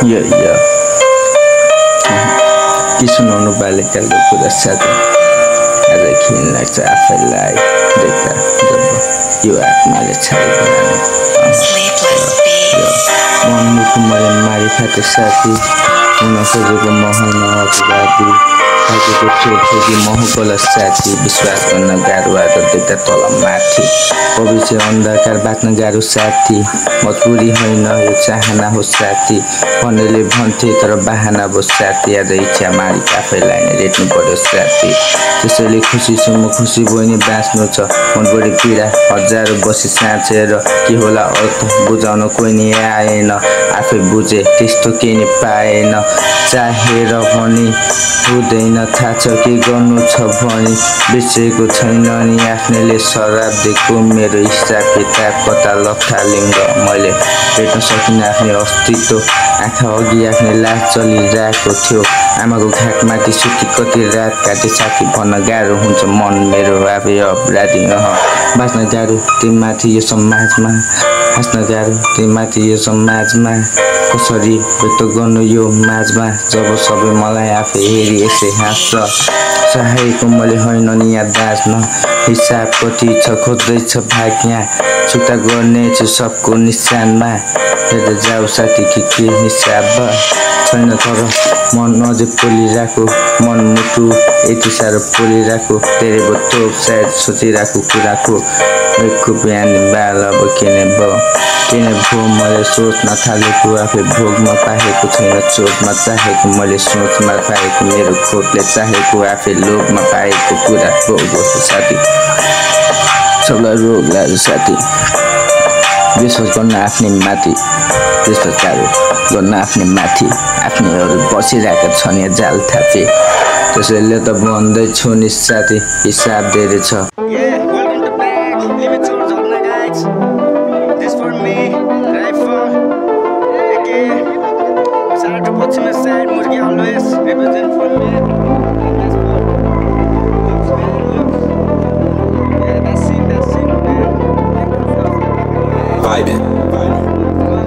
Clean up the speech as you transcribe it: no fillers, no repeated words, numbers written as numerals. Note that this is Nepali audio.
Yeah. के सुनाउनु बाल्यकालको कुरा साथै आज खिन लाग्छ आफैलाई देख्दा जब यो आत्माले छाएको मनमुखु मैले मारी खाएको साथी हुन खोजेको महल अपराधी थाकेको चोटोकी महकोला साथी विश्वास गर्न गाह्रो आज देख्दा तल माथि भविष्य अन्धकार बाँच्न गाह्रो साथी मजबुरी होइन यो चाहना हो साथी भन्नेले भन्थे तर बाहना भयो साथी आज इच्छा मारी आफैलाई नै रेट्नु पर्यो साथी त्यसैले खुसी छु म खुसी भयो नि बाँच्नु छ मनभरि पीडा हजारौँ बसी साँचेर के होला अर्थ बुझाउन कोही नि आएन आफै बुझे त्यस्तो केही नि पाएन चाहेर पनि हुँदैन थाहा छ के गर्नु छ भने बिर्सेको छैन नि आफ्नैले शराब दिएको मेरो हिसाब किताब कता लथालिङ्ग मैले भेट्न सकिनँ आफ्नै अस्तित्व आँखा अघि आफ्नै लास चलिरहेको थियो आमाको घाटमाथि सुती कति रात काटे साथी भन्न गाह्रो हुन्छ मन मेरो आफै अपराधी बाँच्न गाह्रो तिमीमाथि यो समाजमा हाँस्न गाह्रो तिमीमाथि यो समाजमा कसरी व्यक्त गर्नु यो माझमा जब सबै मलाई आफै हेरी यसै हाँस्छ चाहेको मैले होइन नि यहाँ बाँच्न हिसाब कति छ खोज्दैछ भाग यहाँ छुट्टा गर्नेछु सबको निशानमा हेर्दै जाऊ साथी के हिसाब छैन तर मन अझै पोलिरहेको मन मुटु यति साह्रो पोलिरहेको धेरै भयो तोप सायद सोचिरहेको कुराको एकको बिहान बाल अब किने भयो मैले सोच्न थालेको आफै भोगमा पाएको छैन चोटमा चाहेको मैले सोचमा पाएको मेरो खोपले चाहेको आफै लोभमा पाएको कुरा भोग साथी सबलाई रोग लाग्यो साथी विश्वास गर्न आफ्नै माथि विश्वास गर्न आफ्नै माथि आफ्नैहरू बसिरहेका छन् यहाँ जाल थापे त्यसैले त भन्दैछु नि साथी हिसाब धेरै छ Vibing.